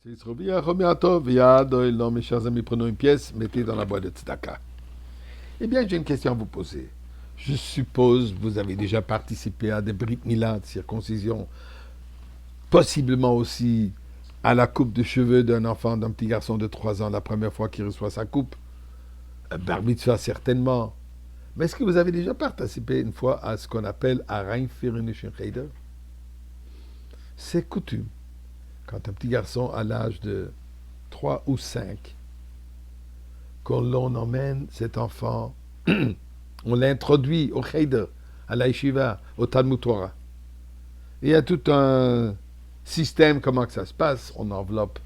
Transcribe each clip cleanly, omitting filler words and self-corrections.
C'est Srovia, Romiatov, Yad, non, mes chers amis, prenons une pièce, mettez dans la boîte de tzedaka. Eh bien, j'ai une question à vous poser. Je suppose que vous avez déjà participé à des Brit Mila, de circoncision, possiblement aussi à la coupe de cheveux d'un enfant, d'un petit garçon de 3 ans, la première fois qu'il reçoit sa coupe. Bar mitzvah, certainement. Mais est-ce que vous avez déjà participé une fois à ce qu'on appelle à Reinführung Cheder? C'est coutume. Quand un petit garçon à l'âge de 3 ou 5, quand l'on emmène cet enfant, on l'introduit au Cheder, à la Yeshiva, au Talmud Torah. Il y a tout un système, comment que ça se passe. On enveloppe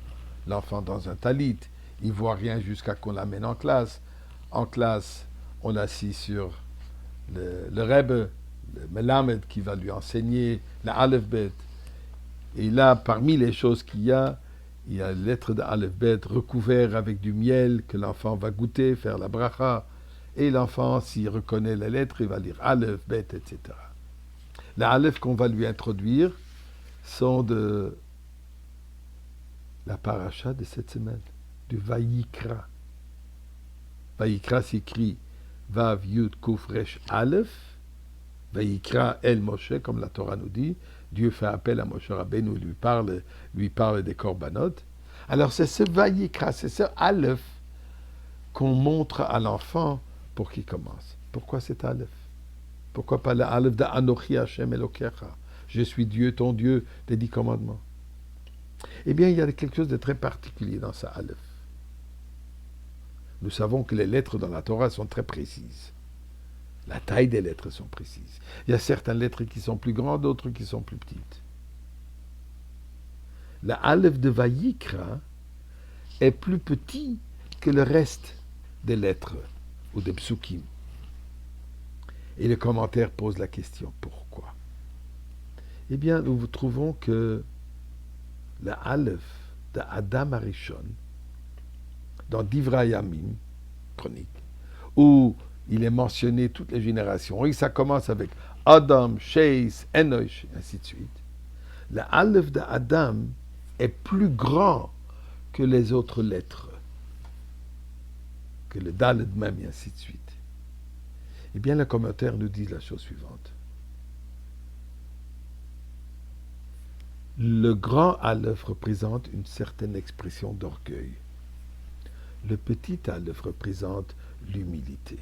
l'enfant dans un talit, il ne voit rien jusqu'à qu'on l'amène en classe. En classe, on l'assit sur le Rebbe, le Melamed qui va lui enseigner la Aleph Bet. Et là, parmi les choses qu'il il y a la lettre de Aleph Bet recouverte avec du miel que l'enfant va goûter, faire la bracha. Et l'enfant, s'il reconnaît la lettre, il va lire Aleph Bet, etc. La Aleph qu'on va lui introduire sont de la paracha de cette semaine, du Vayikra. Vayikra s'écrit Vav Yud Kuf Resh Aleph. Vayikra El Moshe, comme la Torah nous dit. Dieu fait appel à Moshe Rabbeinu, lui parle des korbanot. Alors c'est ce Vayikra, c'est ce Aleph qu'on montre à l'enfant pour qu'il commence. Pourquoi cet Aleph? Pourquoi pas l'Aleph d'Anochi Hashem Elokecha? Je suis Dieu, ton Dieu, des 10 commandements. Eh bien, il y a quelque chose de très particulier dans ça Aleph. Nous savons que les lettres dans la Torah sont très précises. La taille des lettres sont précises. Il y a certaines lettres qui sont plus grandes, d'autres qui sont plus petites. La Aleph de Vayikra est plus petit que le reste des lettres ou des psukim. Et le commentaire pose la question, pourquoi? Eh bien, nous trouvons que la Aleph de Adam Arishon, dans Divrei Yamim, chronique, où il est mentionné toutes les générations, et ça commence avec Adam, Sheis, Enosh, et ainsi de suite. La Aleph de Adam est plus grand que les autres lettres, que le Dalet même, et ainsi de suite. Eh bien, le commentaire nous dit la chose suivante. Le grand Aleph représente une certaine expression d'orgueil. Le petit Aleph représente l'humilité.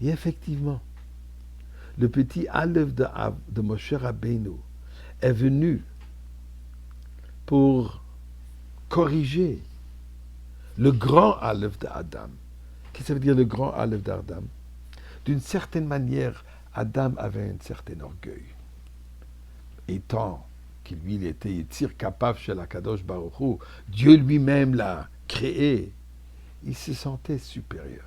Et effectivement, le petit Aleph de Moshe Rabbeinu est venu pour corriger le grand Aleph d'Adam. Qu'est-ce que ça veut dire le grand Aleph d'Adam? D'une certaine manière, Adam avait un certain orgueil. Étant qu'il lui, il était Yitzir capable chez la Kadosh Baruch Hu, Dieu lui-même l'a créé, il se sentait supérieur.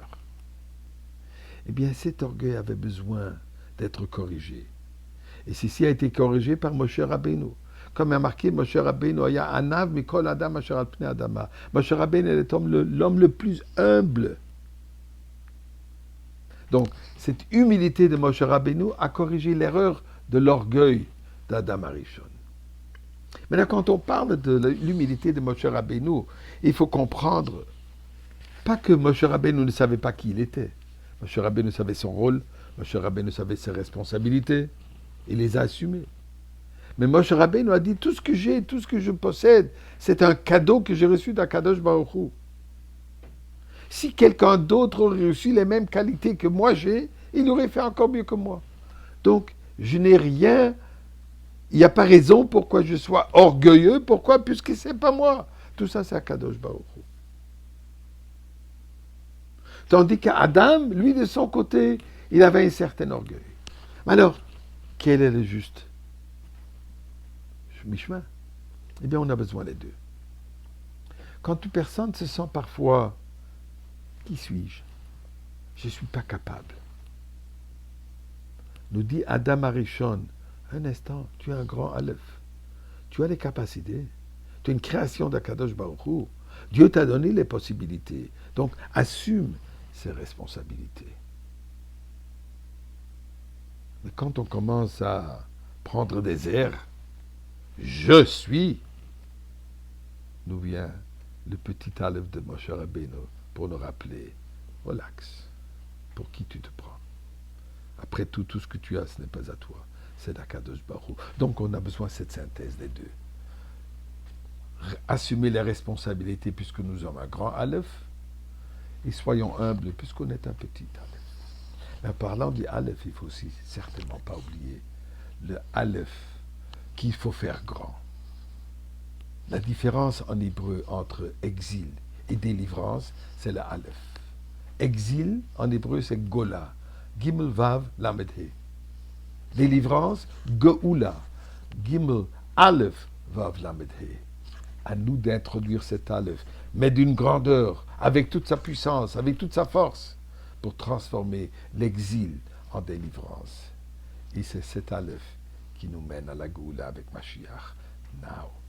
Eh bien, cet orgueil avait besoin d'être corrigé. Et ceci a été corrigé par Moshe Rabbeinu. Comme est marqué, Moshe Rabbeinu aya anav mikol adam asher al pnei adama. Moshe Rabbeinu est l'homme le plus humble. Donc, cette humilité de Moshe Rabbeinu a corrigé l'erreur de l'orgueil d'Adam Arishon. Maintenant, quand on parle de l'humilité de Moshe Rabbeinu, il faut comprendre, pas que Moshe Rabbeinu ne savait pas qui il était. Moshe Rabbeinu savait son rôle, Moshe Rabbeinu savait ses responsabilités, il les a assumées. Mais Moshe Rabbeinu a dit, tout ce que j'ai, tout ce que je possède, c'est un cadeau que j'ai reçu d'Akadosh Baruch Hu. Si quelqu'un d'autre aurait reçu les mêmes qualités que moi j'ai, il aurait fait encore mieux que moi. Donc, je n'ai rien, il n'y a pas raison pourquoi je sois orgueilleux. Pourquoi? Puisque ce n'est pas moi. Tout ça, c'est Akadosh Baruch Hu. Tandis qu'Adam, lui, de son côté, il avait un certain orgueil. Alors, quel est le juste mi-chemin? Eh bien, on a besoin des deux. Quand une personne se sent parfois, qui suis-je? Je ne suis pas capable. Nous dit Adam Arishon, un instant, tu es un grand Aleph. Tu as les capacités. Tu es une création d'Akadosh Baruch Hu. Dieu t'a donné les possibilités. Donc, assume ses responsabilités. Mais quand on commence à prendre des airs, je suis, nous vient le petit Aleph de Moshe Rabbeinu pour nous rappeler, relax, pour qui tu te prends. Après tout, tout ce que tu as, ce n'est pas à toi, c'est d'Akadosh Baruch Hu. Donc on a besoin de cette synthèse des deux. Assumer les responsabilités puisque nous sommes un grand Aleph, et soyons humbles puisqu'on est un petit Aleph. Mais parlant du Aleph, il faut aussi certainement pas oublier le Aleph qu'il faut faire grand. La différence en hébreu entre exil et délivrance, c'est le Aleph. Exil, en hébreu, c'est Gola. Gimel Vav Lamed He. Délivrance, Geoula. Gimel Aleph Vav Lamed He. À nous d'introduire cet Aleph, mais d'une grandeur, avec toute sa puissance, avec toute sa force, pour transformer l'exil en délivrance. Et c'est cet Aleph qui nous mène à la Goula avec Mashiach. Now.